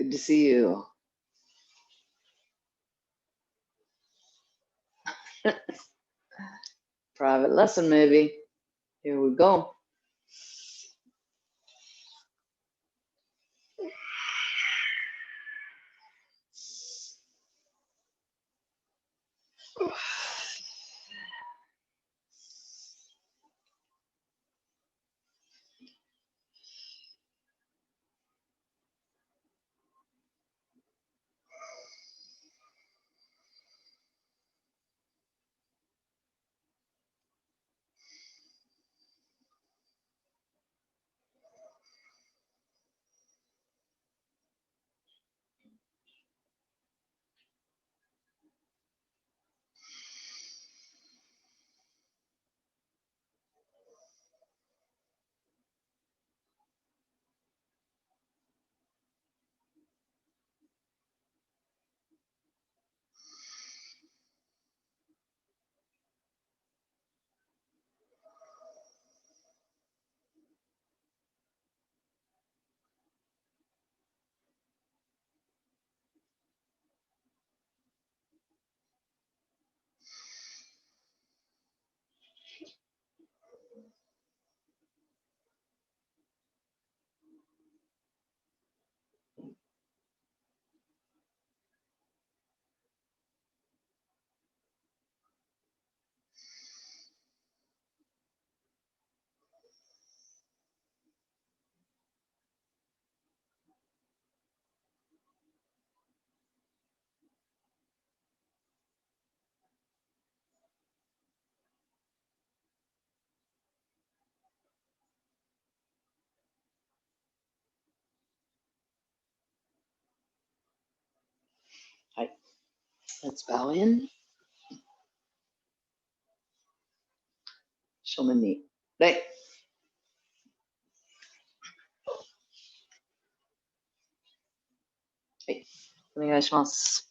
Good to see you. Private lesson, maybe. Here we go. Hi. Let's bow in. Show me knee. Right. はい。お願いします。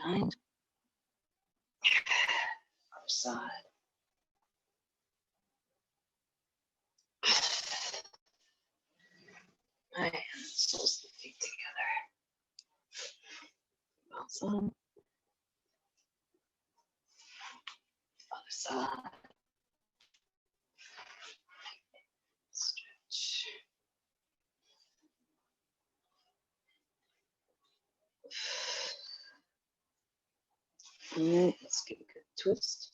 Behind. Other side. My hands, soles of the feet together. Outside. Other side. Stretch. All right, let's give a good twist.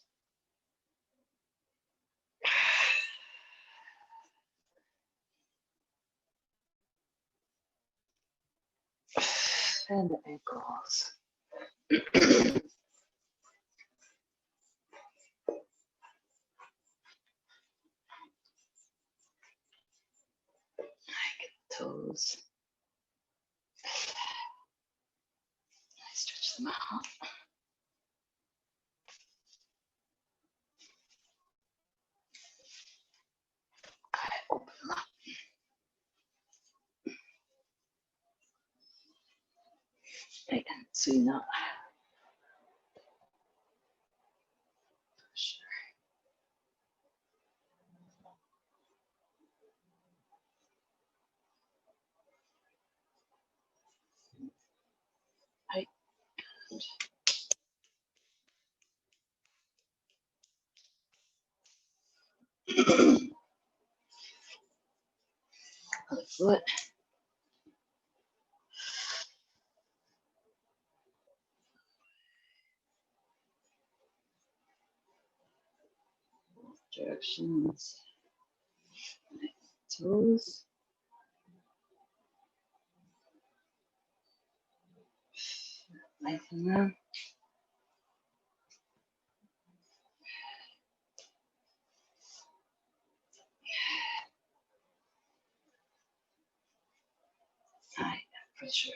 And the ankles. Toes. I stretch them out. I open them up. And sweeten up. Sure. Other foot. Directions. Toes. Lengthen them. High pressure.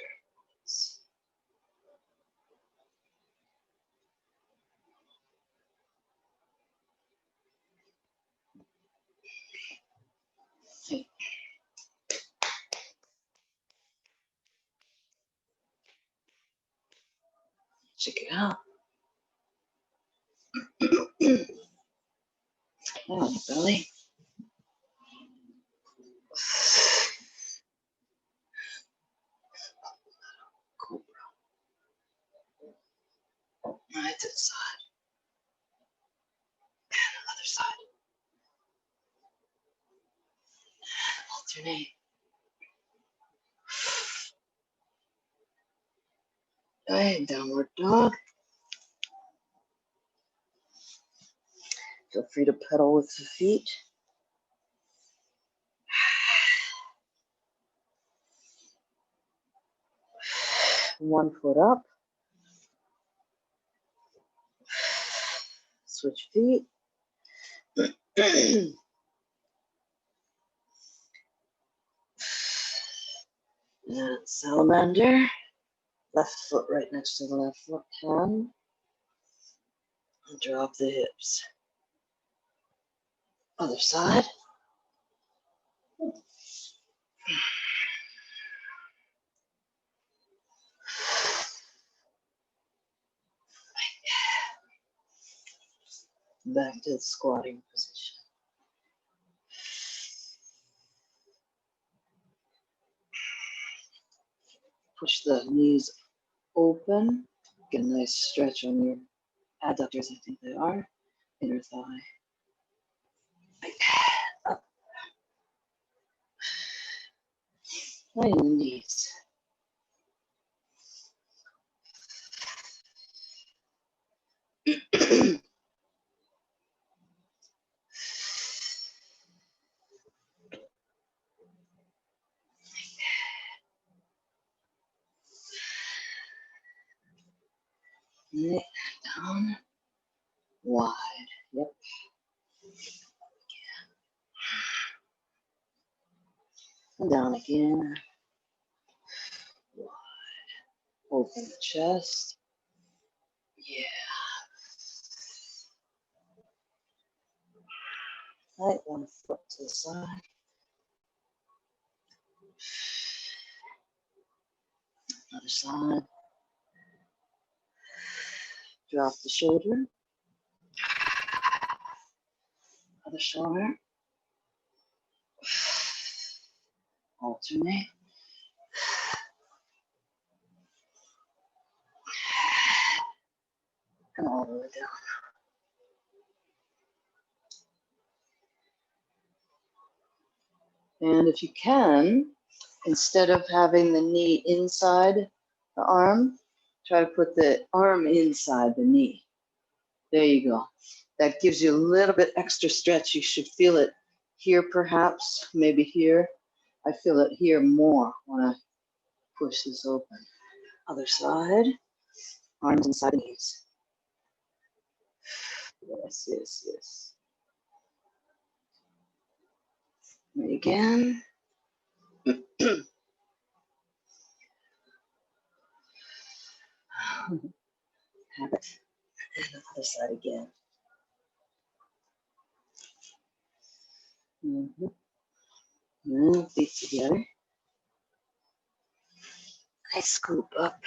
Check it out. Oh, belly. Cobra. Right to the side. And the other side. And alternate. Right, downward dog. Feel free to pedal with the feet. One foot up. Switch feet. And salamander. Left foot right next to the left foot hand. And drop the hips. Other side. Back to the squatting position. Push the knees open. Get a nice stretch on your adductors, I think they are. Inner thigh. Up. Right in the knees. Neck down. Wide. Yep. And down again. Wide. Open the chest. Yeah. Right, one foot to the side. Other side. Drop the shoulder. Other shoulder. Alternate. And all the way down. And if you can, instead of having the knee inside the arm, try to put the arm inside the knee. There you go. That gives you a little bit extra stretch. You should feel it here perhaps, maybe here. I feel it here more when I push this open. Other side, arms inside the knees. Yes, yes, yes. And again. Have it. And the other side again. And feet together. I scoop up.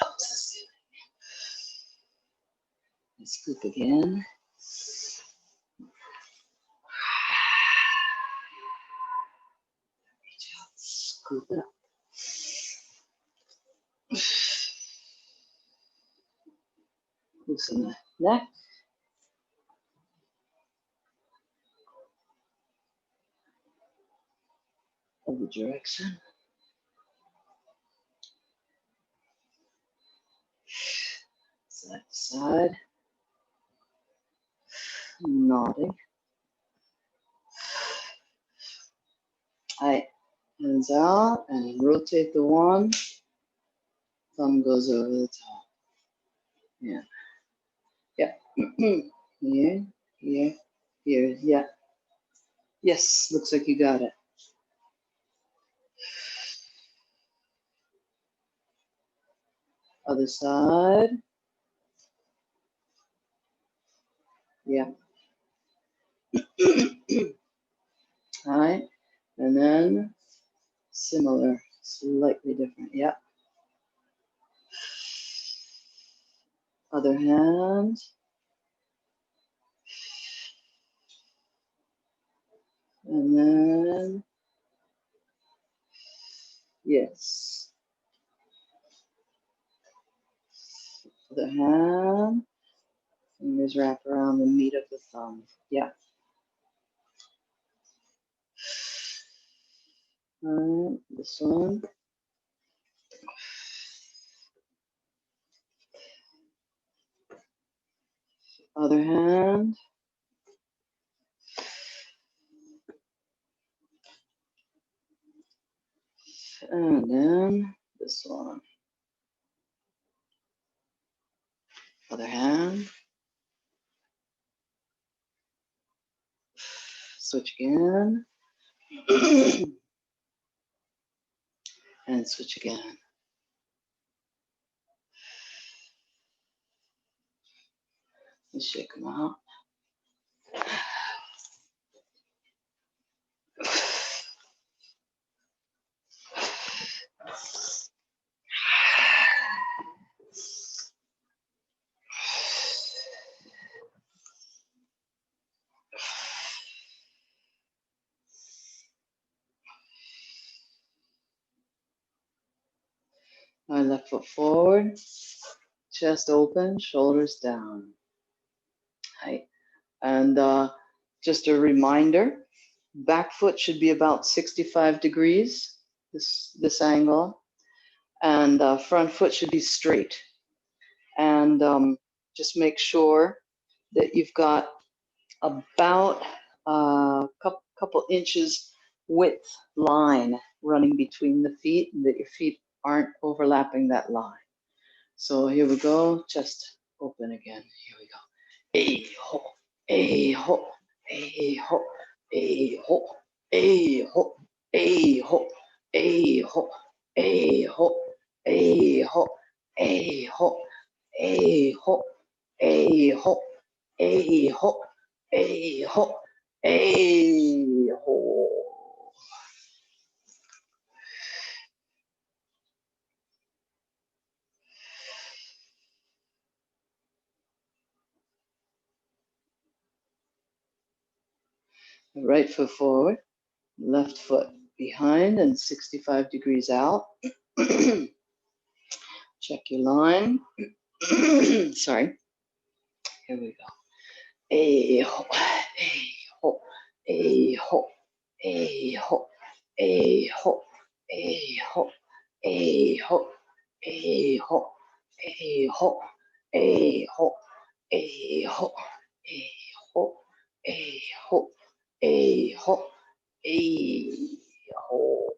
Up to the ceiling. I scoop again. Reach out, scoop it up. Loosen the neck. Of the direction. Side to side. Nodding. Alright, hands out and rotate the wand. Thumb goes over the top. Yeah. Yeah. Here, here, here. Yeah. Yes, looks like you got it. Other side. Yeah. All right. And then similar, slightly different. Yeah. Other hand. And then, yes. Other hand. Fingers wrap around the meat of the thumb. Yeah. All right, this one. Other hand. And then this one. Other hand. Switch again. And switch again. Let's shake them out. My left foot forward, chest open, shoulders down. Right. And just a reminder, back foot should be about 65 degrees, this angle, and front foot should be straight. And just make sure that you've got about a couple inches width line running between the feet, and that your feet aren't overlapping that line. So here we go, chest open again. Here we go. A ho, a ho, a ho, a ho, a ho, a ho, a ho, a ho, a ho, a ho, a ho, a ho, a ho, a ho, a ho. Right foot forward, left foot behind and 65 degrees out. Check your line. Sorry. Here we go. A ho, a ho, a ho, a ho, a ho, a ho, a ho, a ho, a ho, a ho, a ho, a ho, a ho, a ho, a ho.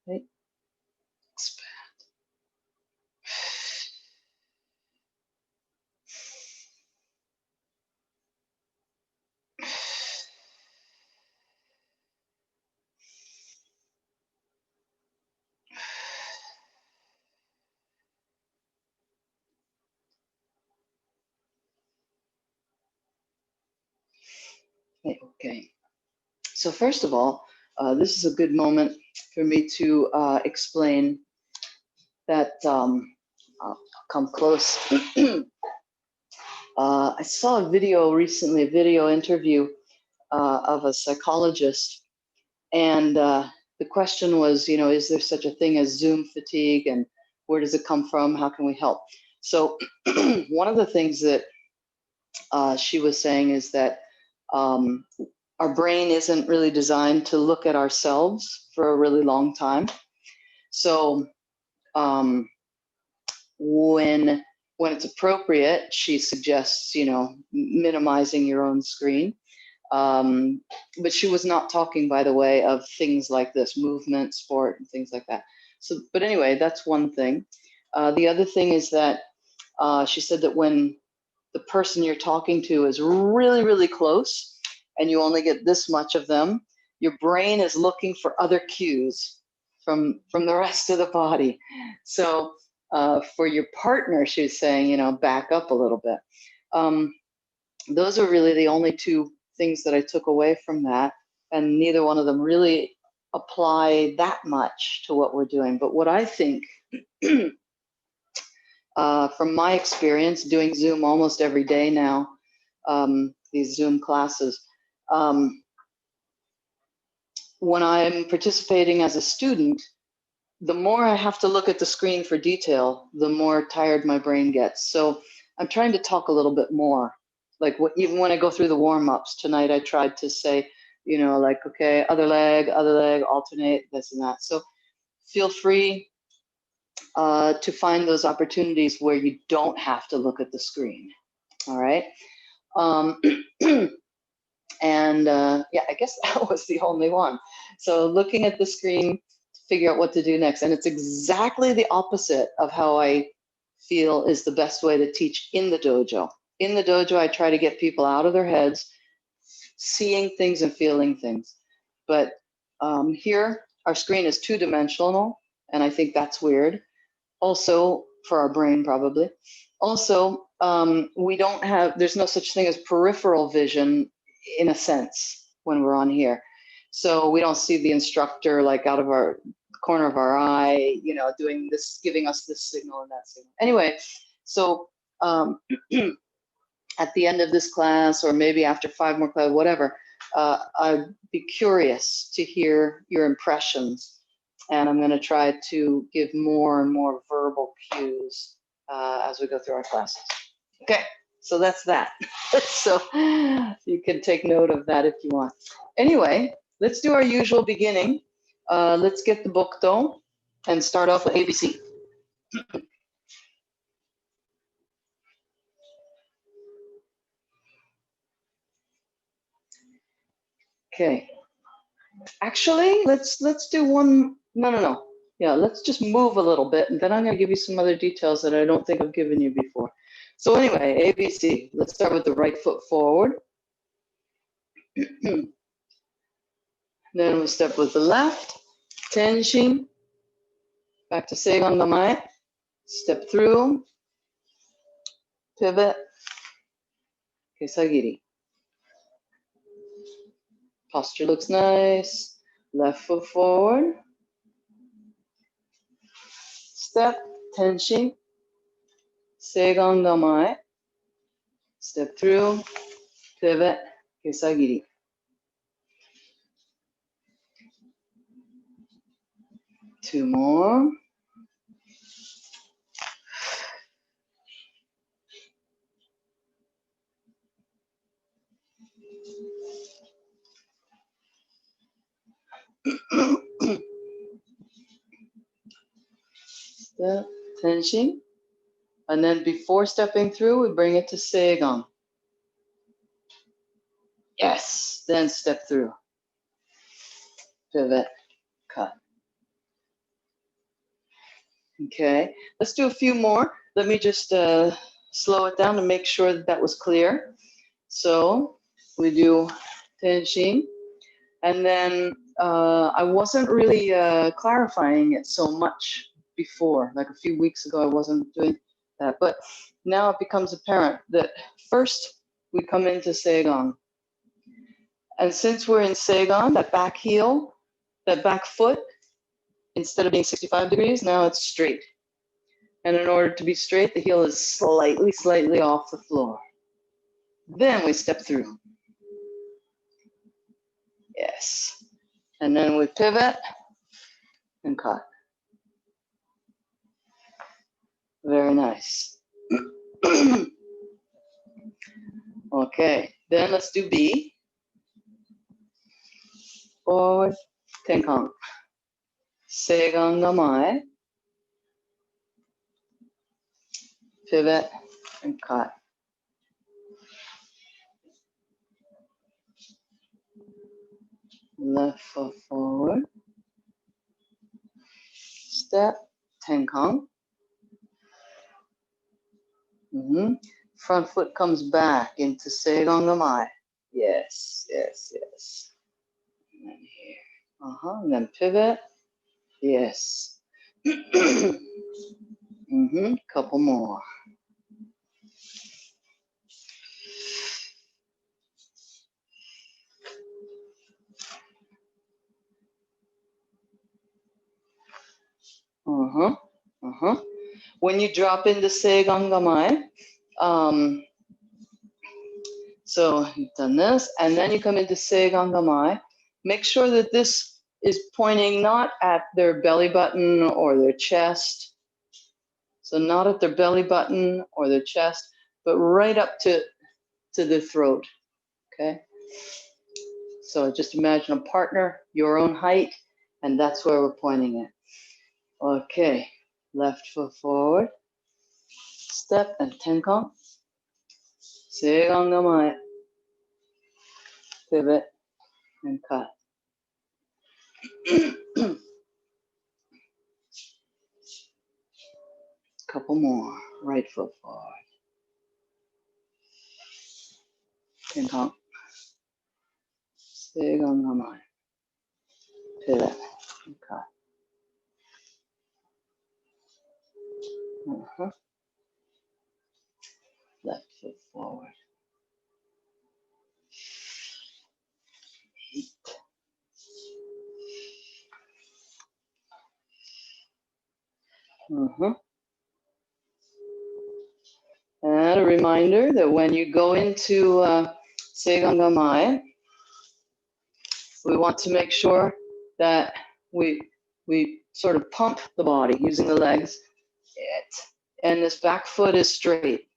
Right. Expand. Okay. So first of all, this is a good moment for me to explain that I'll come close. I saw a video recently, a video interview of a psychologist, and the question was, you know, is there such a thing as Zoom fatigue, and where does it come from? How can we help? So one of the things that she was saying is that our brain isn't really designed to look at ourselves for a really long time. So when it's appropriate, she suggests, you know, minimizing your own screen. But she was not talking, by the way, of things like this, movement, sport, and things like that. So, but anyway, that's one thing. The other thing is that she said that when the person you're talking to is really, really close and you only get this much of them, your brain is looking for other cues from the rest of the body. So for your partner, she was saying, you know, back up a little bit. Those are really the only two things that I took away from that, and neither one of them really apply that much to what we're doing. But what I think, from my experience doing Zoom almost every day now, these Zoom classes, when I'm participating as a student, the more I have to look at the screen for detail, the more tired my brain gets. So I'm trying to talk a little bit more. Like even when I go through the warm-ups tonight, I tried to say, you know, like, okay, other leg, alternate, this and that. So feel free to find those opportunities where you don't have to look at the screen. All right. And yeah, I guess that was the only one. So looking at the screen to figure out what to do next. And it's exactly the opposite of how I feel is the best way to teach in the dojo. In the dojo, I try to get people out of their heads, seeing things and feeling things. But here, our screen is two-dimensional, and I think that's weird. Also, for our brain, probably. Also, we don't have, there's no such thing as peripheral vision in a sense when we're on here. So we don't see the instructor like out of our corner of our eye, you know, doing this, giving us this signal and that signal. Anyway, so at the end of this class, or maybe after 5 more classes, whatever, I'd be curious to hear your impressions. And I'm going to try to give more and more verbal cues as we go through our classes. Okay, so that's that. So you can take note of that if you want. Anyway, let's do our usual beginning. Let's get the bokdo and start off with ABC. Okay. Actually, let's do one. No. Yeah, let's just move a little bit, and then I'm going to give you some other details that I don't think I've given you before. So anyway, ABC. Let's start with the right foot forward. Then we'll step with the left. Tenshin. Back to Seigan Namae. Step through. Pivot. Kesagiri. Posture looks nice. Left foot forward. Step. Tenshin. Seigan Namae. Step through. Pivot. Kesagiri. Two more. Step, tenshin. And then before stepping through, we bring it to Seigan. Yes, then step through. Pivot, cut. Okay, let's do a few more. Let me just slow it down to make sure that that was clear. So we do tenshin, and then I wasn't really clarifying it so much before. Like a few weeks ago, I wasn't doing that, but now it becomes apparent that first we come into Seigan. And since we're in Seigan, that back heel, that back foot, instead of being 65 degrees, now it's straight. And in order to be straight, the heel is slightly off the floor. Then we step through. Yes. And then we pivot and cut. Very nice. Okay, then let's do B. Forward, tenkan. Seigan ga mae. Pivot and cut. Left foot forward. Step, tenkan. Front foot comes back into seigan ga mae. Yes, yes, yes. And then here. And then pivot. Yes. Couple more. When you drop into seigan ga mae, so you've done this, and then you come into seigan ga mae. Make sure that this is pointing not at their belly button or their chest. So not at their belly button or their chest, but right up to the throat, okay? So just imagine a partner, your own height, and that's where we're pointing it. Okay, left foot forward, step and tenkan, seigan ga mae, pivot and cut. Couple more, right foot forward, tenkan, seigan ga mae, pivot and cut. Left foot forward. And a reminder that when you go into seigan ga mae, we want to make sure that we sort of pump the body using the legs. And this back foot is straight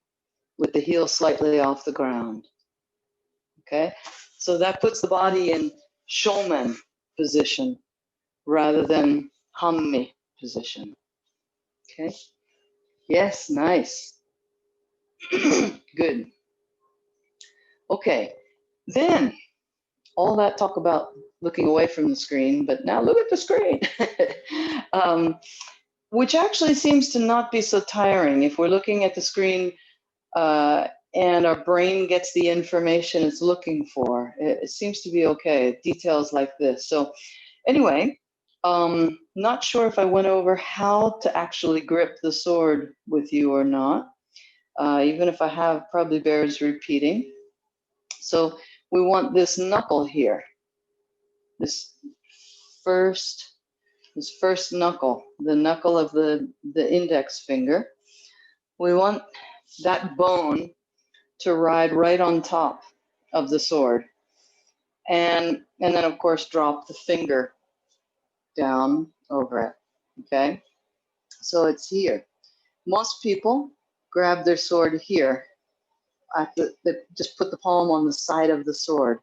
with the heel slightly off the ground. Okay, so that puts the body in shomen position rather than hammi position. Okay, yes, nice. Good. Okay, then all that talk about looking away from the screen, but now look at the screen, which actually seems to not be so tiring. If we're looking at the screen and our brain gets the information it's looking for, it seems to be okay, details like this. So anyway, not sure if I went over how to actually grip the sword with you or not. Even if I have, probably bears repeating. So we want this knuckle here, this first knuckle, the knuckle of the index finger. We want that bone to ride right on top of the sword. And then of course drop the finger down over it, okay? So it's here. Most people grab their sword here. They just put the palm on the side of the sword,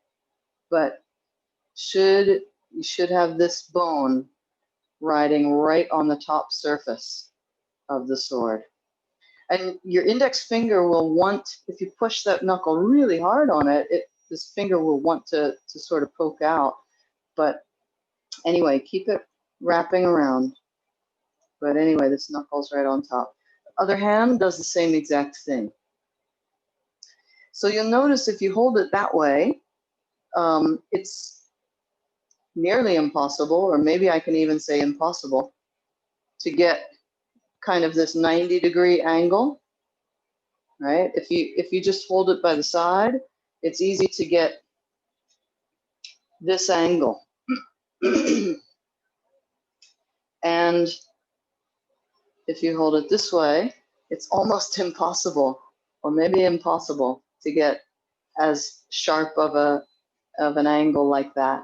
but you should have this bone riding right on the top surface of the sword. And your index finger will want, if you push that knuckle really hard on it, this finger will want to sort of poke out. But anyway, keep it wrapping around. But anyway, this knuckle's right on top. The other hand does the same exact thing. So you'll notice if you hold it that way, it's nearly impossible, or maybe I can even say impossible, to get kind of this 90-degree angle, right? If you just hold it by the side, it's easy to get this angle. And if you hold it this way, it's almost impossible, or maybe impossible, to get as sharp of an angle like that.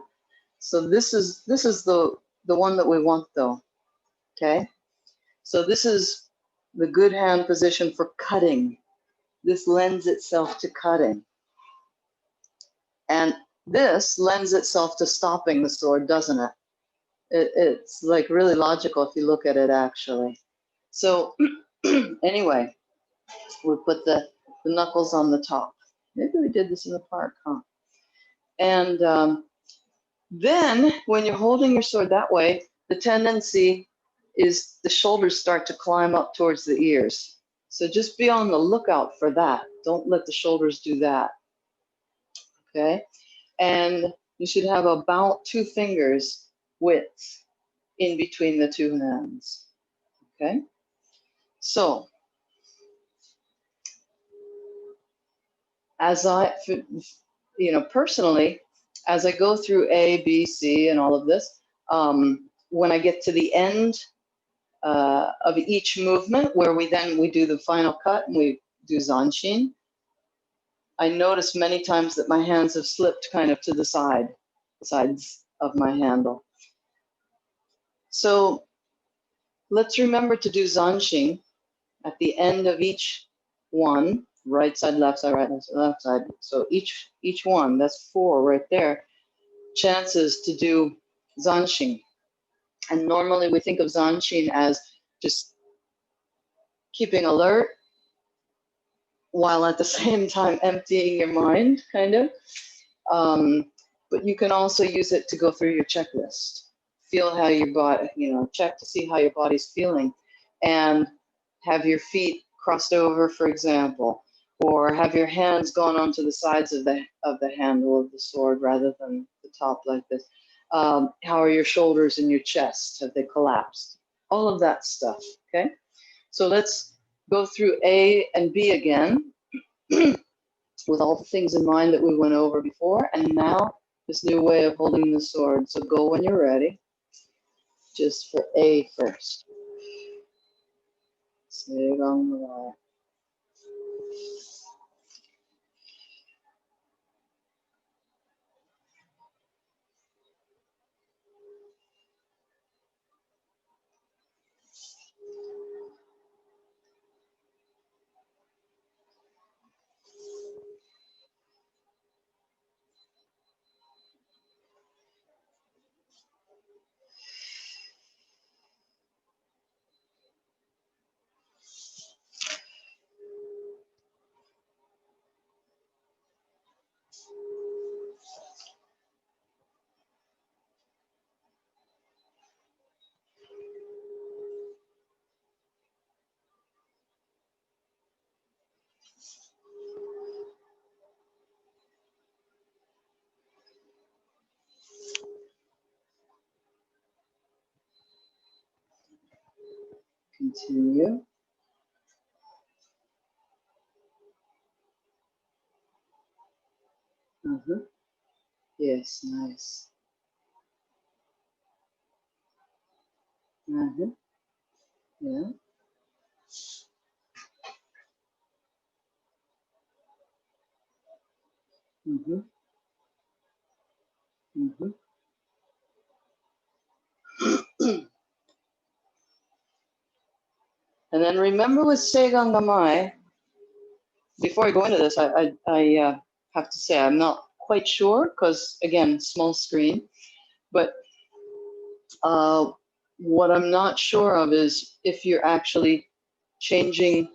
So this is the one that we want though. Okay. So this is the good hand position for cutting. This lends itself to cutting. And this lends itself to stopping the sword, doesn't it? It's like really logical if you look at it actually. So anyway, we put the knuckles on the top. Maybe we did this in the park, huh? And then when you're holding your sword that way, the tendency is the shoulders start to climb up towards the ears. So just be on the lookout for that. Don't let the shoulders do that. Okay? And you should have about 2 fingers width in between the 2 hands. Okay? So, as I, personally, as I go through A, B, C, and all of this, when I get to the end of each movement, where we do the final cut and we do zanshin, I notice many times that my hands have slipped kind of to the sides of my handle. So let's remember to do zanshin at the end of each one, right side, left side, right side, left side. So each one, that's 4 right there, chances to do zanshin. And normally we think of zanshin as just keeping alert while at the same time emptying your mind, kind of. But you can also use it to go through your checklist. Feel how your body, check to see how your body's feeling. And have your feet crossed over, for example, or have your hands gone onto the sides of the handle of the sword rather than the top like this. How are your shoulders and your chest? Have they collapsed? All of that stuff, okay? So let's go through A and B again with all the things in mind that we went over before, and now this new way of holding the sword. So go when you're ready. Just for A first. Continue. Yes, nice. Yeah. And then remember with Seigan Gamai, before I go into this, I have to say I'm not quite sure because, again, small screen, but what I'm not sure of is if you're actually changing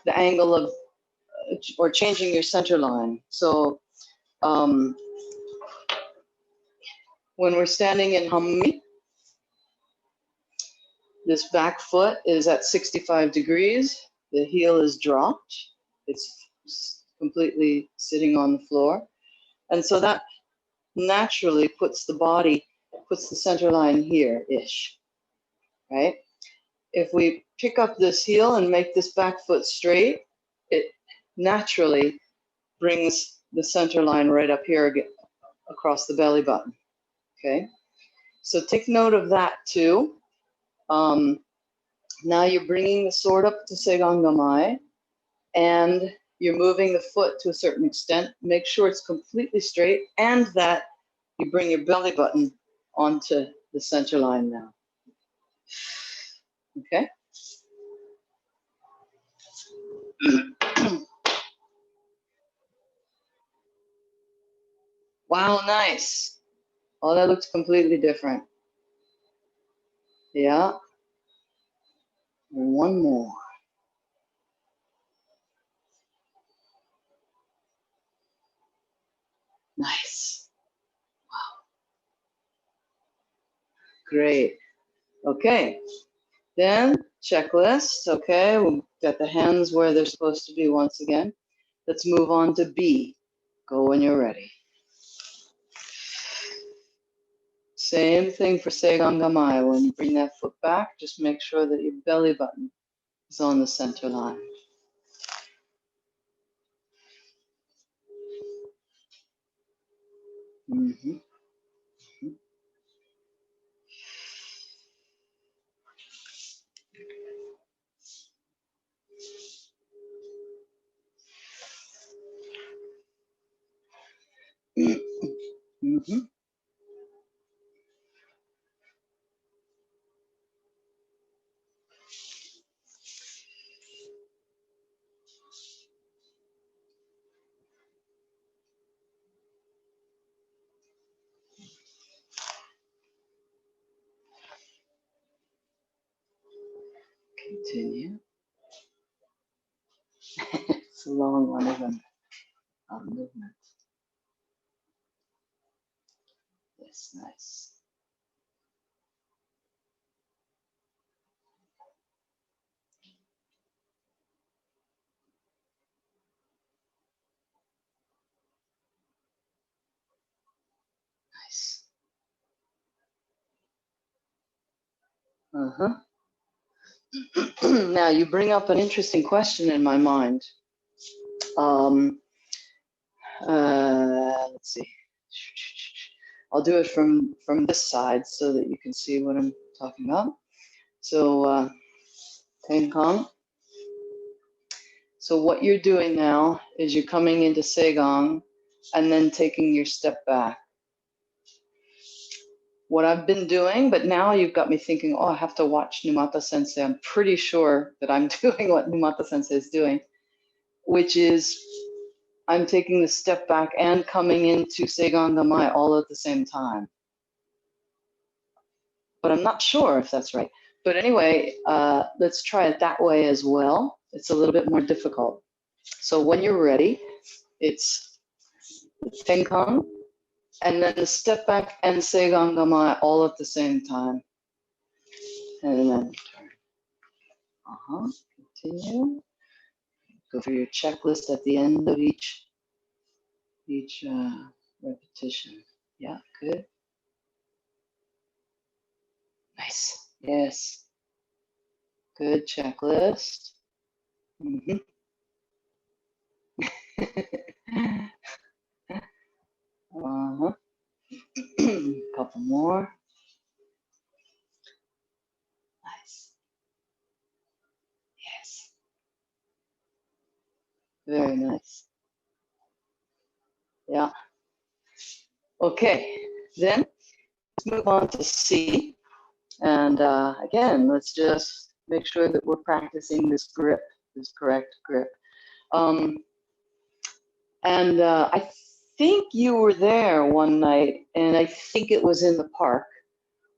the angle of, or changing your center line. So when we're standing in Hammi, this back foot is at 65 degrees. The heel is dropped. It's completely sitting on the floor. And so that naturally puts the center line here-ish, right? If we pick up this heel and make this back foot straight, it naturally brings the center line right up here again, across the belly button, okay? So take note of that too. Now you're bringing the sword up to Seigan Gamai, and you're moving the foot to a certain extent. Make sure it's completely straight and that you bring your belly button onto the center line now. Okay? Wow, nice. Oh, that looks completely different. Yeah. One more. Nice. Wow. Great. Okay. Then checklist. Okay, we've got the hands where they're supposed to be once again. Let's move on to B. Go when you're ready. Same thing for Seigan Gamai. When you bring that foot back, just make sure that your belly button is on the center line. Mm-hmm. Mm-hmm. Continue. It's a long one of them. Movement. Yes, nice. Nice. Uh-huh. Now you bring up an interesting question in my mind. Let's see. I'll do it from this side so that you can see what I'm talking about. So, Tenkang. So what you're doing now is you're coming into Seigang and then taking your step back. What I've been doing, but now you've got me thinking, oh, I have to watch Numata Sensei. I'm pretty sure that I'm doing what Numata Sensei is doing, which is I'm taking the step back and coming into Seigan Gamai all at the same time. But I'm not sure if that's right. But anyway, let's try it that way as well. It's a little bit more difficult. So when you're ready, it's Tenkang, and then the step back and Seigan Gamai all at the same time. And then turn. Continue. Go through your checklist at the end of each repetition. Yeah, good. Nice. Yes. Good checklist. Mm-hmm. Uh-huh. Couple more. Nice. Yes. Very nice. Yeah. Okay. Then let's move on to C. And again, let's just make sure that we're practicing this grip, this correct grip. I think you were there one night, and I think it was in the park,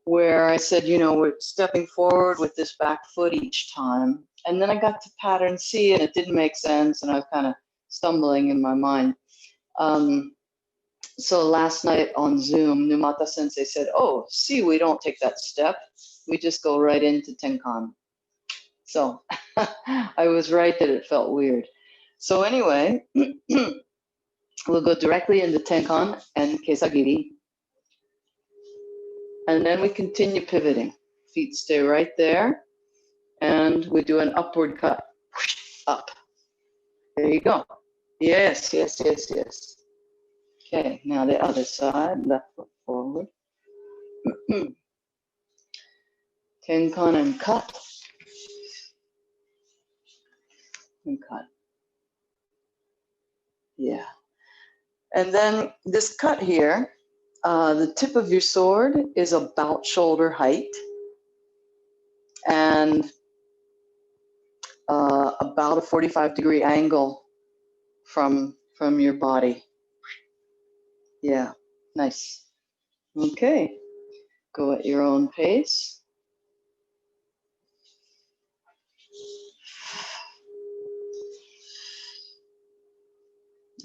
where I said, you know, we're stepping forward with this back foot each time. And then I got to pattern C, and it didn't make sense, and I was kind of stumbling in my mind. So last night on Zoom, Numata Sensei said, oh, see, we don't take that step. We just go right into Tenkan. So I was right that it felt weird. So anyway, we'll go directly into Tenkan and Kesagiri. And then we continue pivoting. Feet stay right there. And we do an upward cut. Up. There you go. Yes, yes, yes, yes. Okay, now the other side, left foot forward. Tenkan and cut. And cut. Yeah. And then this cut here, the tip of your sword is about shoulder height and about a 45-degree angle from your body. Yeah, nice. Okay, go at your own pace.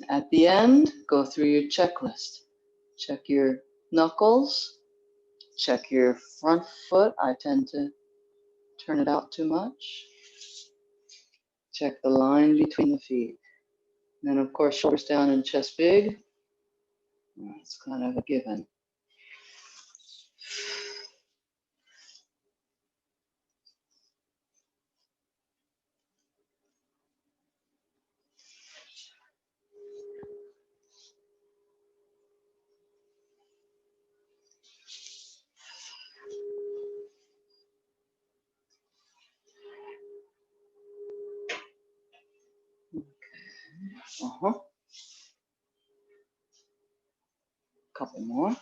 At the end, go through your checklist. Check your knuckles, check your front foot. I tend to turn it out too much. Check the line between the feet. And then, of course, shoulders down and chest big. It's kind of a given. Uh-huh. Couple more.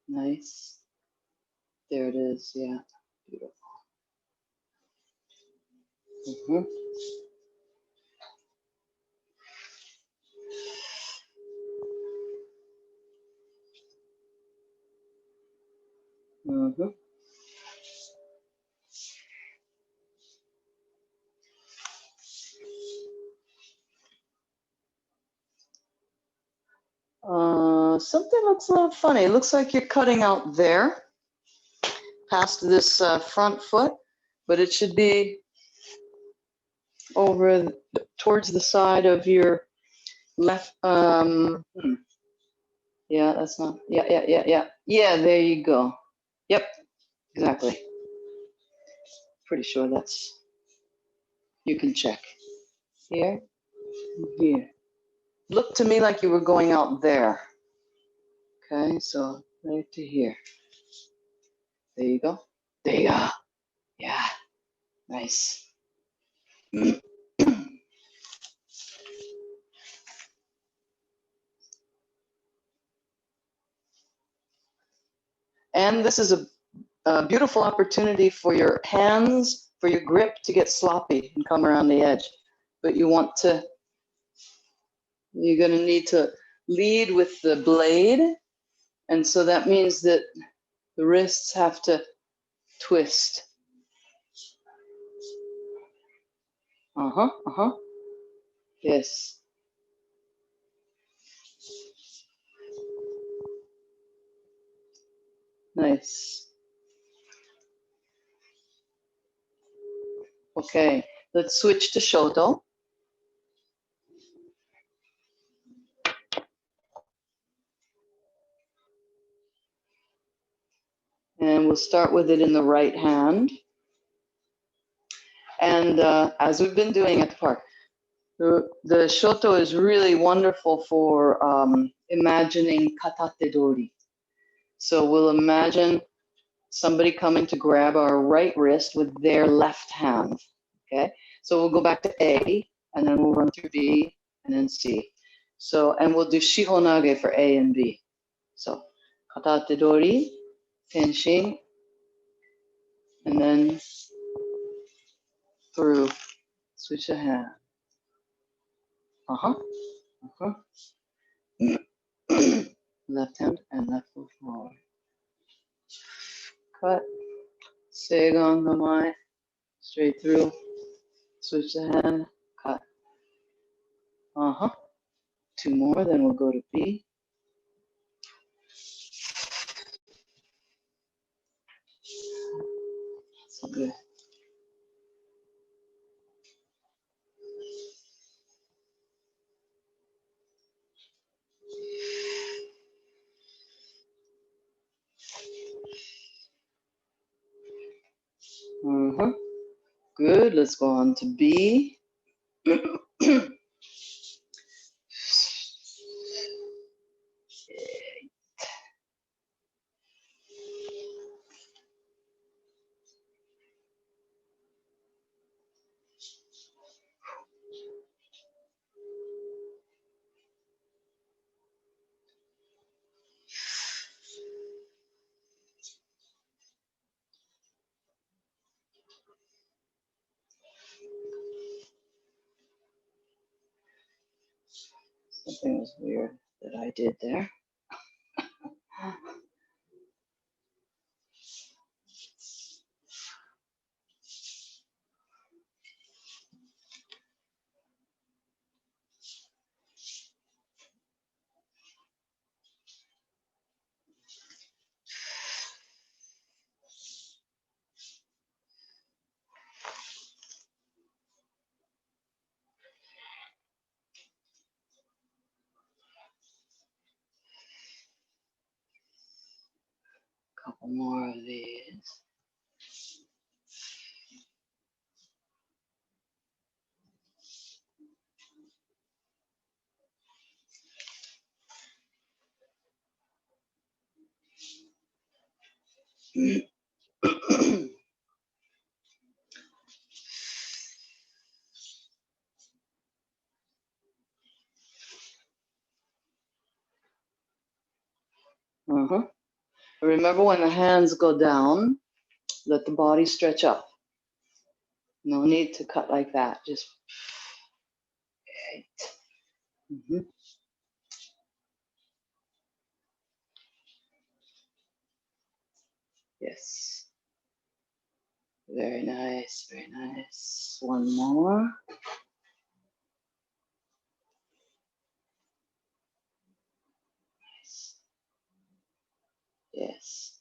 Nice. There it is. Yeah. Beautiful. Mm-hmm. Mm-hmm. Something looks a little funny. It looks like you're cutting out there past this front foot, but it should be over towards the side of your left. Yeah, that's not. Yeah, there you go. Yep, exactly. Pretty sure that's. You can check. Here, here. Looked to me like you were going out there. Okay, so right to here. There you go. There you go. Yeah, nice. And this is a beautiful opportunity for your hands, for your grip to get sloppy and come around the edge. But you're going to need to lead with the blade. And so that means that the wrists have to twist. Uh-huh, uh-huh. Yes. Nice. Okay, let's switch to Shoto. And we'll start with it in the right hand. And as we've been doing at the park, the Shoto is really wonderful for imagining katate dori. So we'll imagine somebody coming to grab our right wrist with their left hand. Okay, so we'll go back to A, and then we'll run through B, and then C. So, and we'll do shihonage for A and B. So, katate dori, tenshin, and then through, switch the hand. Uh-huh, uh-huh. Left hand and left foot forward. Cut, seigon no mae, straight through, switch the hand, cut. Uh-huh. Two more, then we'll go to B. So good. Uh-huh. Good, let's go on to B. Something was weird that I did there. Couple more of these. Remember, when the hands go down, let the body stretch up. No need to cut like that. Just right. Yes. Very nice, very nice. One more. Nice. Yes.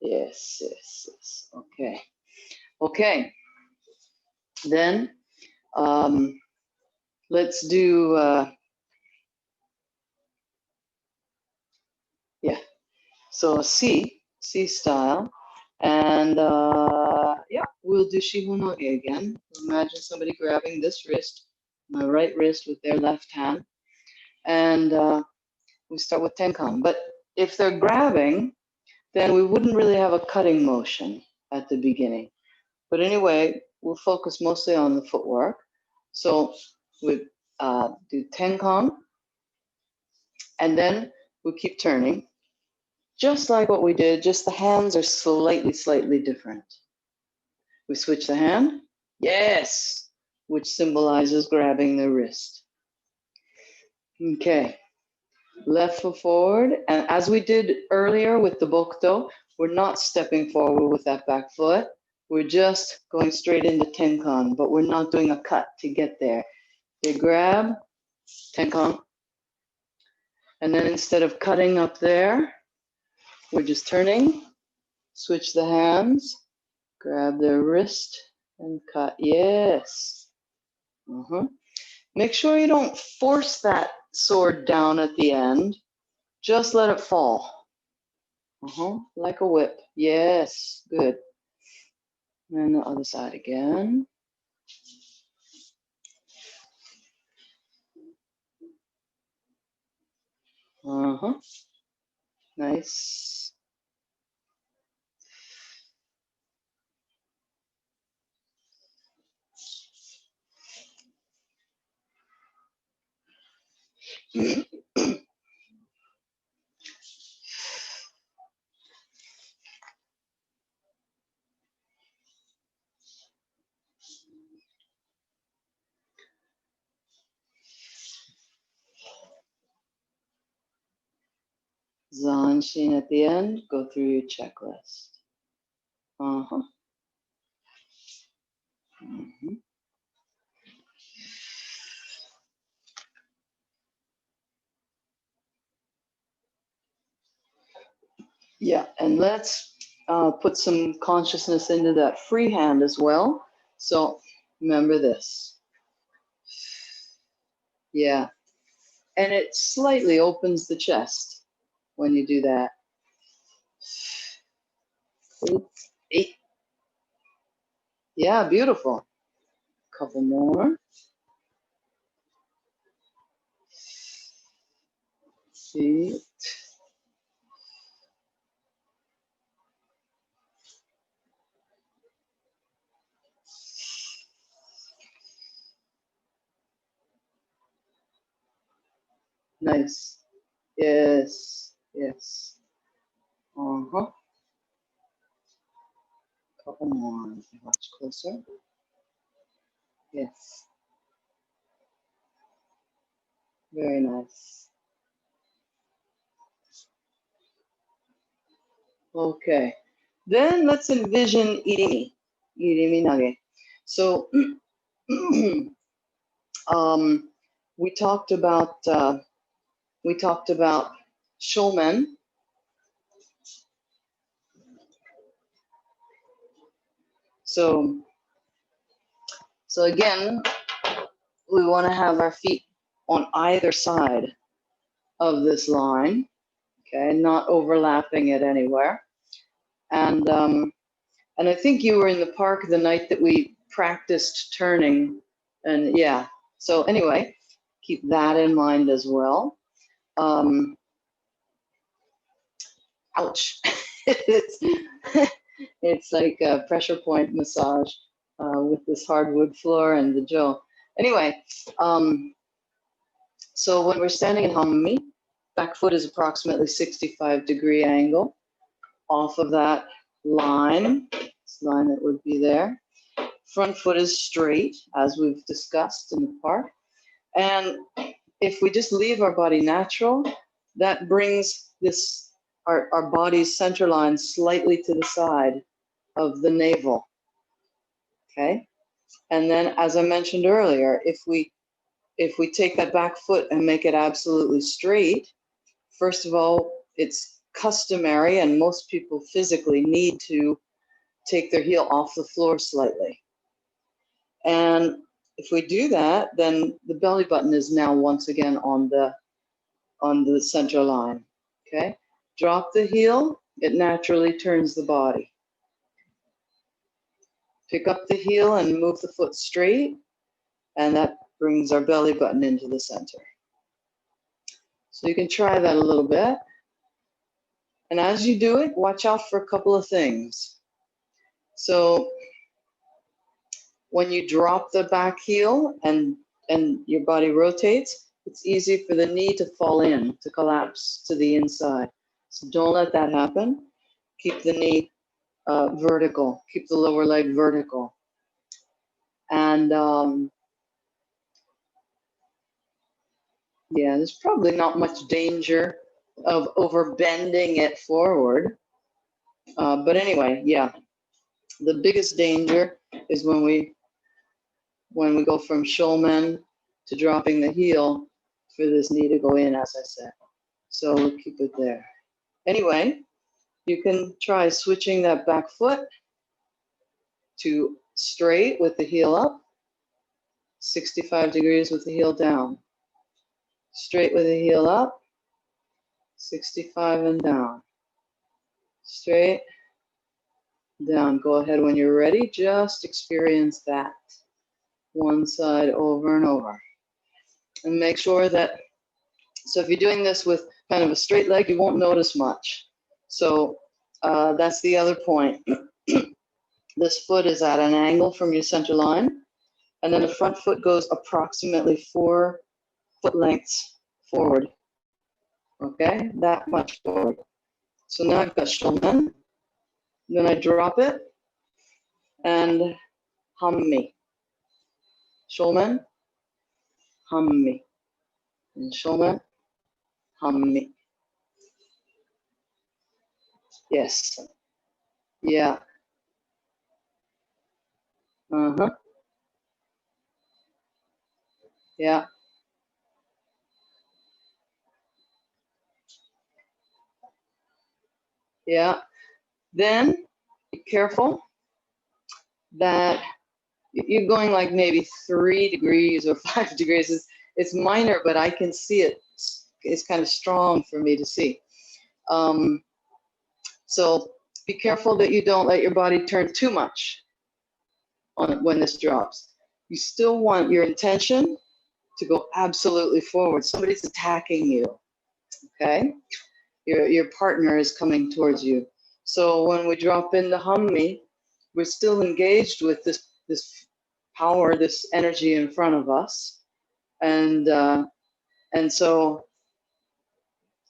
Yes, yes, yes. Okay. Okay. Then let's do, yeah. So C style. And yeah, we'll do Shihonoge again. Imagine somebody grabbing this wrist, my right wrist with their left hand. And we start with Tenkan. But if they're grabbing, then we wouldn't really have a cutting motion at the beginning. But anyway, we'll focus mostly on the footwork. So we do Tenkan, and then we keep turning, just like what we did, just the hands are slightly different. We switch the hand, yes, which symbolizes grabbing the wrist. Okay, left foot forward, and as we did earlier with the Bokuto, we're not stepping forward with that back foot. We're just going straight into Tenkan, but we're not doing a cut to get there. You grab, Tenkan, and then instead of cutting up there, we're just turning, switch the hands, grab their wrist, and cut. Yes. Make sure you don't force that sword down at the end. Just let it fall. Like a whip. Yes. Good. And the other side again. Nice. Zanshin at the end. Go through your checklist. Yeah, and let's put some consciousness into that free hand as well. So remember this. Yeah, and it slightly opens the chest when you do that. 8. Yeah, beautiful. Couple more. 8. Nice. Yes. Yes. Couple more. Watch closer. Yes. Very nice. Okay. Then let's envision irimi nage. So we talked about shomen. So again, we want to have our feet on either side of this line, okay, not overlapping it anywhere. And I think you were in the park the night that we practiced turning, and yeah. So anyway, keep that in mind as well. Ouch! it's like a pressure point massage with this hardwood floor and the jaw. Anyway, so when we're standing in hammi, back foot is approximately 65-degree angle off of that line, this line that would be there. Front foot is straight, as we've discussed in the park. And if we just leave our body natural, that brings this our body's center line slightly to the side of the navel. Okay? And then, as I mentioned earlier, if we take that back foot and make it absolutely straight, first of all, it's customary, and most people physically need to take their heel off the floor slightly. And if we do that, then the belly button is now once again on the center line. Okay? Drop the heel, it naturally turns the body. Pick up the heel and move the foot straight, and that brings our belly button into the center. So you can try that a little bit. And as you do it, watch out for a couple of things. So when you drop the back heel and your body rotates, it's easy for the knee to fall in, to collapse to the inside. So don't let that happen. Keep the knee vertical, keep the lower leg vertical. And yeah, there's probably not much danger of overbending it forward. But anyway, yeah, the biggest danger is when we go from shomen to dropping the heel for this knee to go in, as I said. So we'll keep it there. Anyway, you can try switching that back foot to straight with the heel up, 65 degrees with the heel down. Straight with the heel up, 65 and down. Straight, down. Go ahead when you're ready. Just experience that. One side over and over. And make sure that, so if you're doing this with kind of a straight leg, you won't notice much. So that's the other point. This foot is at an angle from your center line, and then the front foot goes approximately 4 foot lengths forward. Okay, that much forward. So now I've got shomen, then I drop it, and hammi. Shomen, hammi. And shomen, hammi. Yes. Yeah. Uh-huh. Yeah. Yeah. Then be careful that you're going like maybe 3 degrees or 5 degrees. It's minor, but I can see it. It's kind of strong for me to see. So be careful that you don't let your body turn too much on when this drops. You still want your intention to go absolutely forward. Somebody's attacking you, okay? Your partner is coming towards you. So when we drop into hammi, we're still engaged with this power, this energy in front of us. And so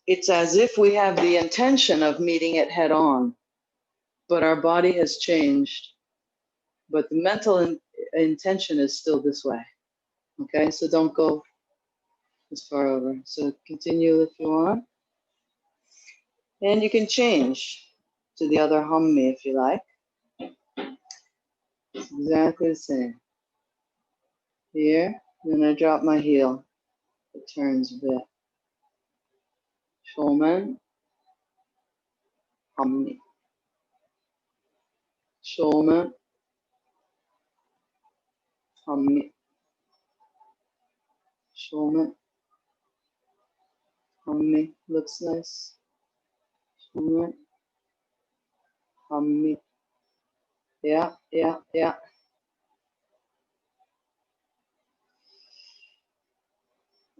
it's as if we have the intention of meeting it head on, but our body has changed. But the mental intention is still this way. Okay, so don't go this far over. So continue if you want. And you can change to the other hummy if you like. It's exactly the same. Here, then I drop my heel. It turns a bit. Shomen, hummy. Shomen, hummy. Shomen, hummy. Looks nice. Shomen, hummy. Yeah, yeah, yeah.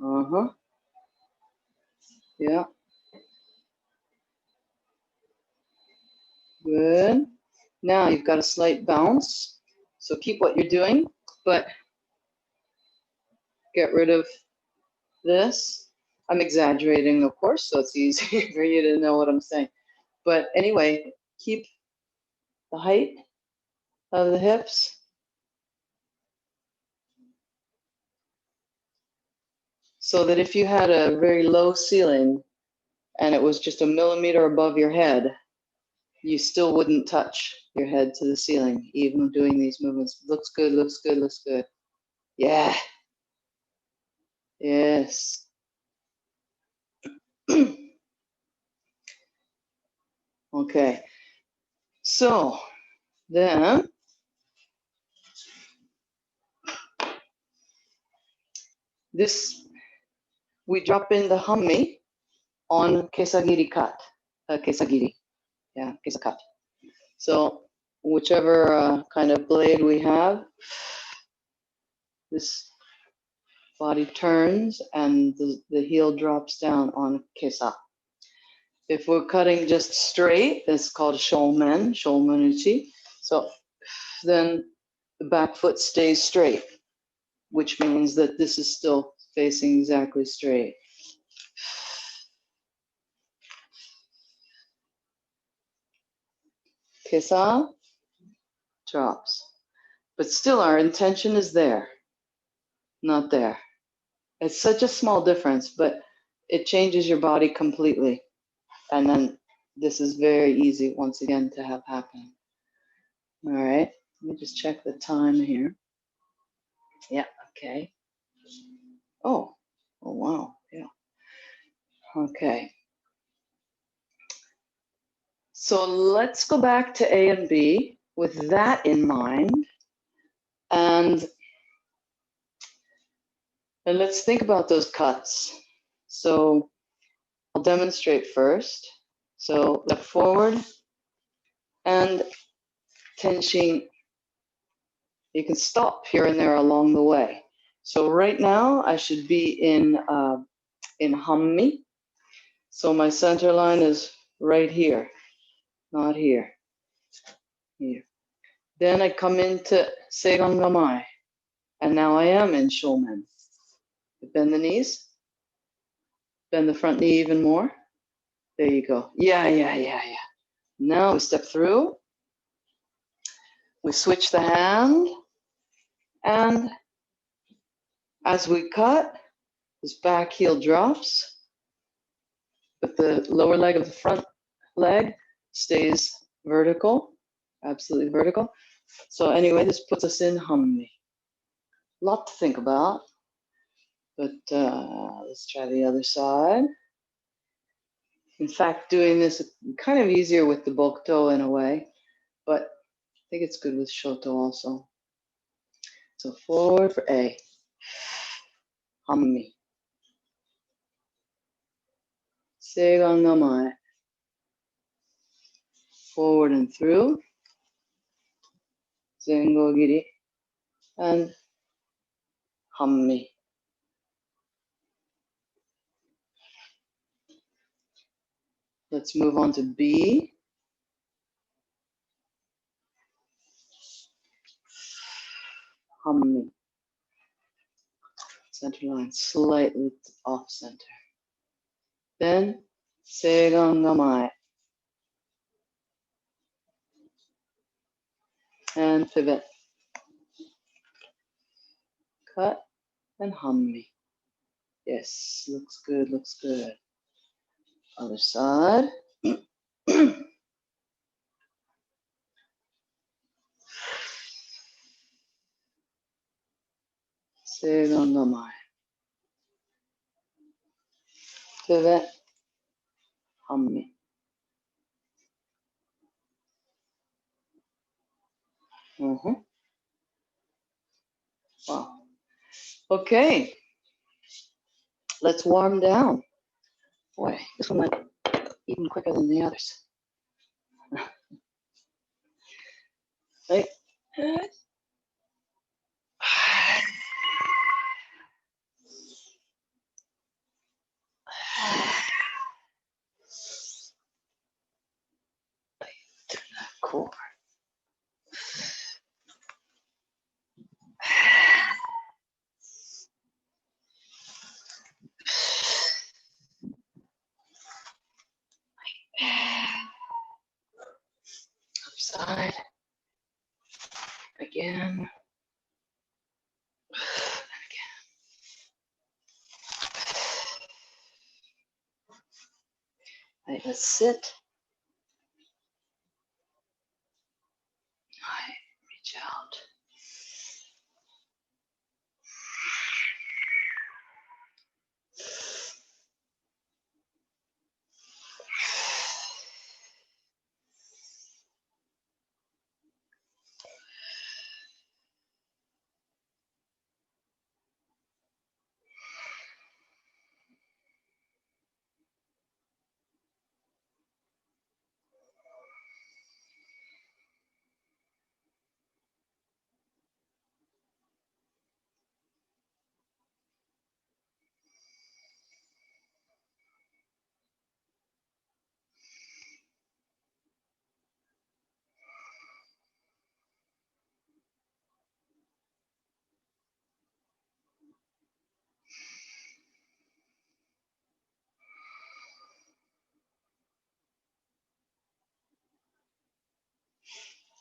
Uh-huh. Yeah. Good. Now you've got a slight bounce. So keep what you're doing, but get rid of this. I'm exaggerating, of course, so it's easy for you to know what I'm saying. But anyway, keep the height of the hips. So that if you had a very low ceiling and it was just a millimeter above your head, you still wouldn't touch your head to the ceiling, even doing these movements. Looks good, looks good, looks good. Yeah. Yes. Okay. So then this, we drop in the hummy on kesagiri cut. Kesagiri. Yeah, kesakat. So whichever kind of blade we have, this body turns and the heel drops down on kesa. If we're cutting just straight, it's called shomen, shomenuchi. So then the back foot stays straight, which means that this is still facing exactly straight. Kesa drops. But still our intention is there, not there. It's such a small difference, but it changes your body completely. And then this is very easy, once again, to have happen. All right, let me just check the time here. Yeah, okay. Oh wow, yeah. Okay. So let's go back to A and B with that in mind. And let's think about those cuts. So I'll demonstrate first. So left forward and tenshin. You can stop here and there along the way. So right now I should be in hummy. So my center line is right here, not here. Here. Then I come into seigan gamai, and now I am in shomen. Bend the knees, bend the front knee even more. There you go. Yeah. Now we step through. We switch the hand, and as we cut, this back heel drops, but the lower leg of the front leg stays vertical, absolutely vertical. So anyway, this puts us in hummy. Lot to think about, but let's try the other side. In fact, doing this is kind of easier with the bokuto in a way, but I think it's good with shoto also. So forward for A, hummy. Seigan gamai. Forward and through, zengo giri, and hummy. Let's move on to B. Hummy. Center line slightly off center. Then seigan gamai. And pivot. Cut and hummy. Yes, looks good, looks good. Other side. Seigondamai. Pivot. Hammi. Wow. Okay. Let's warm down. Boy, this one went even quicker than the others. Right. Cool. Upside. Again. Right, let's sit. Right, reach out.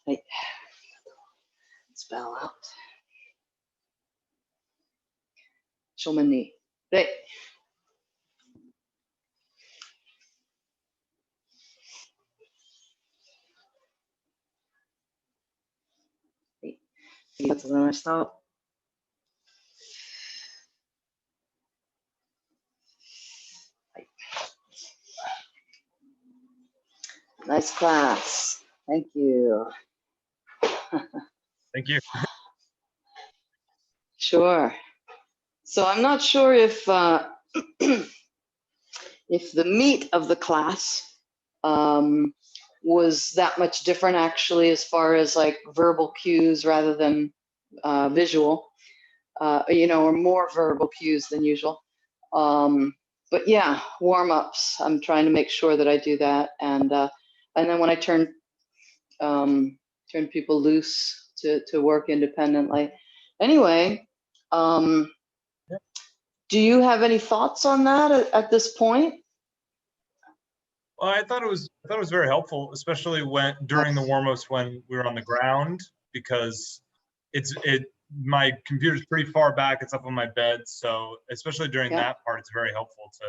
Right. Let's bow out. Shomani. Right. Nice class. Thank you. Thank you. Sure. So I'm not sure if if the meat of the class was that much different actually, as far as like verbal cues rather than visual, or more verbal cues than usual. But yeah, warm-ups. I'm trying to make sure that I do that, and then when I turn people loose to work independently. Anyway, do you have any thoughts on that at this point? Well, I thought it was very helpful, especially during the warm-ups when we were on the ground, because my computer's pretty far back. It's up on my bed, so especially during that part, it's very helpful to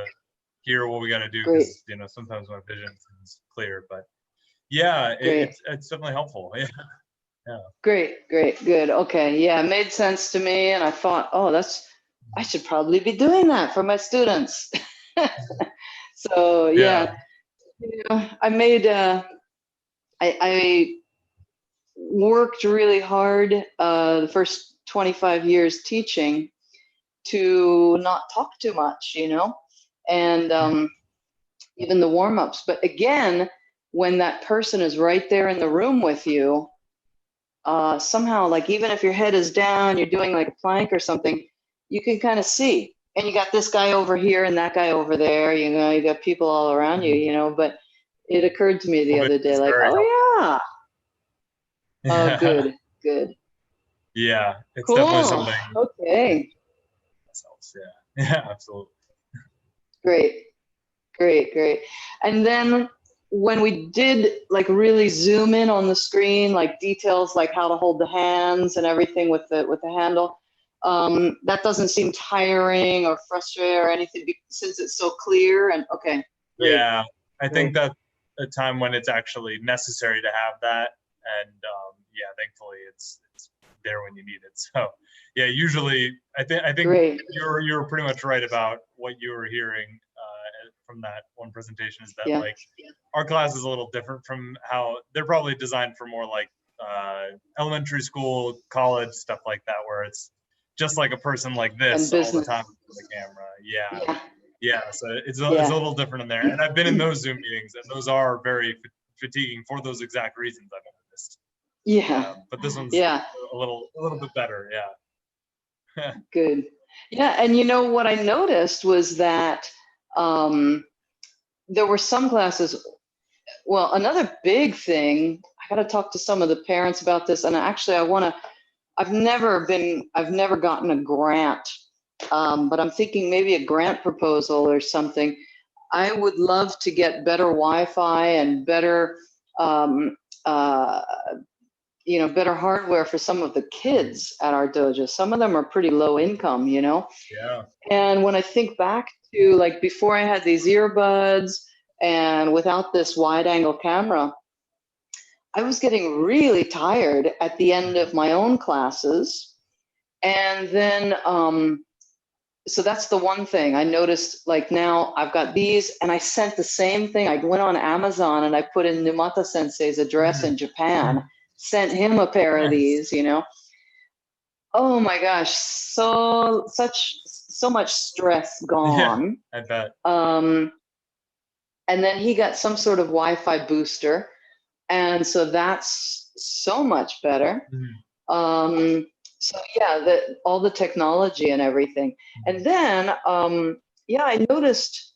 hear what we got to do, because sometimes my vision is clear. But yeah, it's definitely helpful. Yeah. Yeah. Great, good. Okay, yeah, it made sense to me, and I thought, oh, I should probably be doing that for my students. So yeah. I made I worked really hard the first 25 years teaching to not talk too much, and even the warm-ups. But again, when that person is right there in the room with you, somehow, like even if your head is down, you're doing like a plank or something, you can kind of see. And you got this guy over here and that guy over there, you got people all around you, but it occurred to me the other day, like, oh yeah. Oh, good. Yeah, it's cool. Definitely something. Okay. Yeah, absolutely. Great. And then when we did like really zoom in on the screen, like details like how to hold the hands and everything with the handle, that doesn't seem tiring or frustrating or anything since it's so clear and okay. Great. Yeah, I think that's a time when it's actually necessary to have that, and yeah, thankfully it's there when you need it. So yeah, usually I think Great. you're pretty much right about what you were hearing from that one presentation, is that like our class is a little different from how they're probably designed for more like elementary school, college, stuff like that, where it's just like a person like this all the time with the camera. Yeah, so it's a little different in there. And I've been in those Zoom meetings, and those are very fatiguing for those exact reasons I've noticed. Yeah. But this one's a little bit better. Yeah. Good. Yeah, and you know what I noticed was that there were some classes. Well, another big thing, I got to talk to some of the parents about this, and actually I've never gotten a grant, but I'm thinking maybe a grant proposal or something. I would love to get better Wi-Fi and better, better hardware for some of the kids at our dojo. Some of them are pretty low income, you know? Yeah. And when I think back to like before I had these earbuds and without this wide angle camera, I was getting really tired at the end of my own classes. And then, so that's the one thing I noticed, like now I've got these and I sent the same thing. I went on Amazon and I put in Numata Sensei's address in Japan, sent him a pair of these, you know. Oh my gosh, so much stress gone. Yeah, I bet. And then he got some sort of Wi-Fi booster. And so that's so much better. So yeah, all the technology and everything. And then, I noticed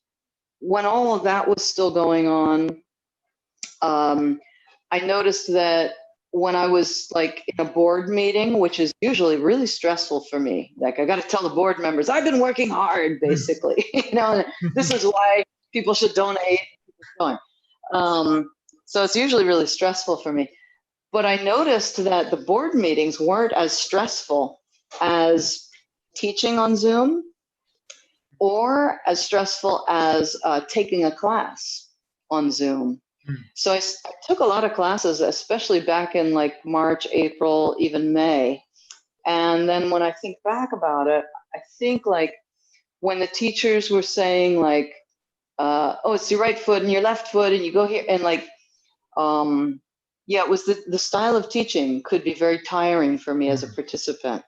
when all of that was still going on, I noticed that when I was like in a board meeting, which is usually really stressful for me, like I got to tell the board members, I've been working hard, basically, you know, this is why people should donate. So it's usually really stressful for me. But I noticed that the board meetings weren't as stressful as teaching on Zoom or as stressful as taking a class on Zoom. So I took a lot of classes, especially back in like March, April, even May. And then when I think back about it, I think like when the teachers were saying like, oh, it's your right foot and your left foot and you go here and like, it was the style of teaching could be very tiring for me as a participant.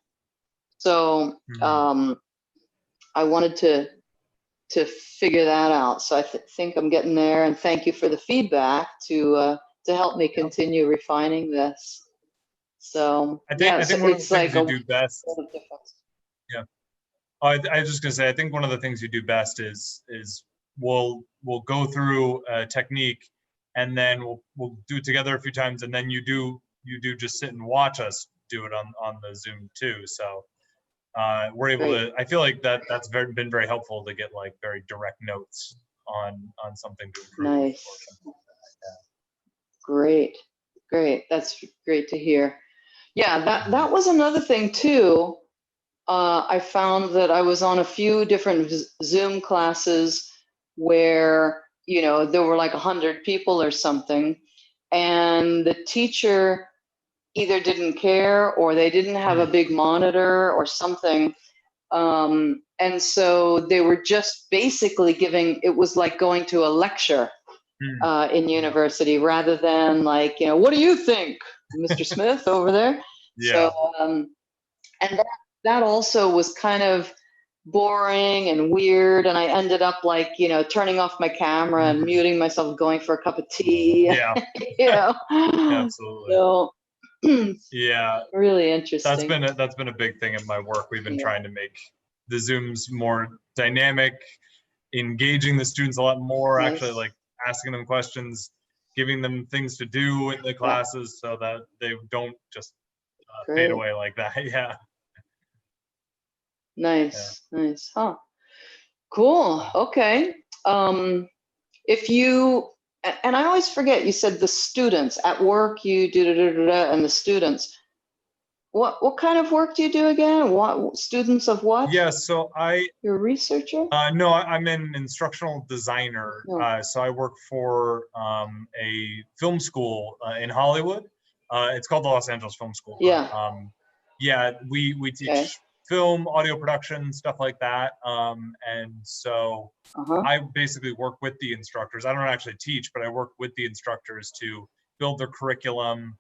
So I wanted to figure that out. So I think I'm getting there, and thank you for the feedback to help me continue refining this. So I think one of the things you do best. Yeah. Oh, I was just gonna say, I think one of the things you do best is we'll go through a technique, and then we'll do it together a few times, and then you do just sit and watch us do it on the Zoom too. So we're able to. I feel like that's been very helpful to get like very direct notes on something to improve. Nice. Great. That's great to hear. Yeah, that was another thing too. I found that I was on a few different Zoom classes where, you know, there were like 100 people or something, and the teacher either didn't care or they didn't have a big monitor or something. And so they were just basically it was like going to a lecture in university rather than like, you know, what do you think, Mr. Smith over there? Yeah. So, and that also was kind of boring and weird, and I ended up like, you know, turning off my camera and muting myself, going for a cup of tea. Yeah. You know? Absolutely. So, yeah. Really interesting. That's been a big thing in my work. We've been trying to make the Zooms more dynamic, engaging the students a lot more, actually like asking them questions, giving them things to do in the classes so that they don't just fade away like that. Yeah. Nice. Huh. Cool. Okay. If you, and I always forget, you said the students at work, you and the students. What kind of work do you do again? What students of what? Yeah, so You're a researcher? no, I'm an instructional designer. No. So I work for a film school in Hollywood. It's called the Los Angeles Film School. Yeah. Yeah, we teach Okay. film, audio production, stuff like that. And so I basically work with the instructors. I don't actually teach, but I work with the instructors to build their curriculum,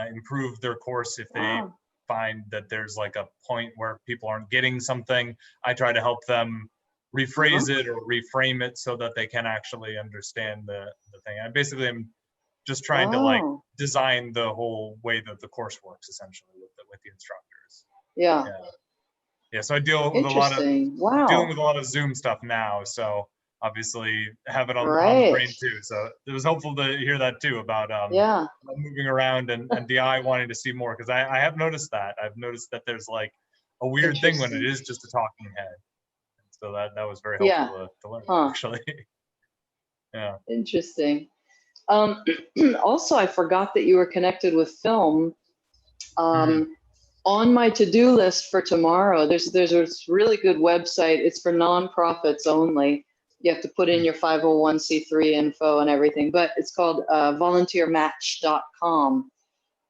improve their course if they find that there's like a point where people aren't getting something. I try to help them rephrase it or reframe it so that they can actually understand the thing. I basically am just trying to like design the whole way that the course works essentially with the instructors. Yeah. Yeah, so I deal with a lot of Wow. dealing with a lot of Zoom stuff now. So obviously have it on the brain too. So it was helpful to hear that too about moving around and the eye wanting to see more, because I have noticed that. I've noticed that there's like a weird thing when it is just a talking head. So that was very helpful to learn actually. Yeah. Interesting. Also, I forgot that you were connected with film. On my to-do list for tomorrow, there's a really good website. It's for nonprofits only. You have to put in your 501c3 info and everything, but it's called volunteermatch.com.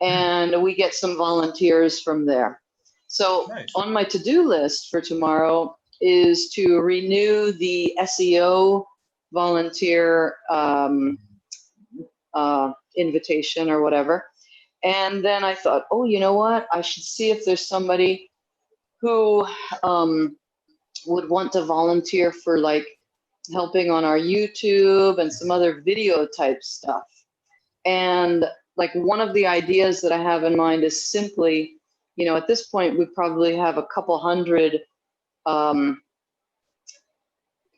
And we get some volunteers from there. So on my to-do list for tomorrow is to renew the SEO volunteer invitation or whatever. And then I thought, oh, you know what? I should see if there's somebody who would want to volunteer for like helping on our YouTube and some other video type stuff. And like one of the ideas that I have in mind is simply, you know, at this point, we probably have a couple hundred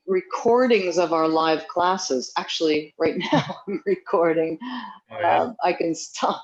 recordings of our live classes. Actually, right now I'm recording. I can stop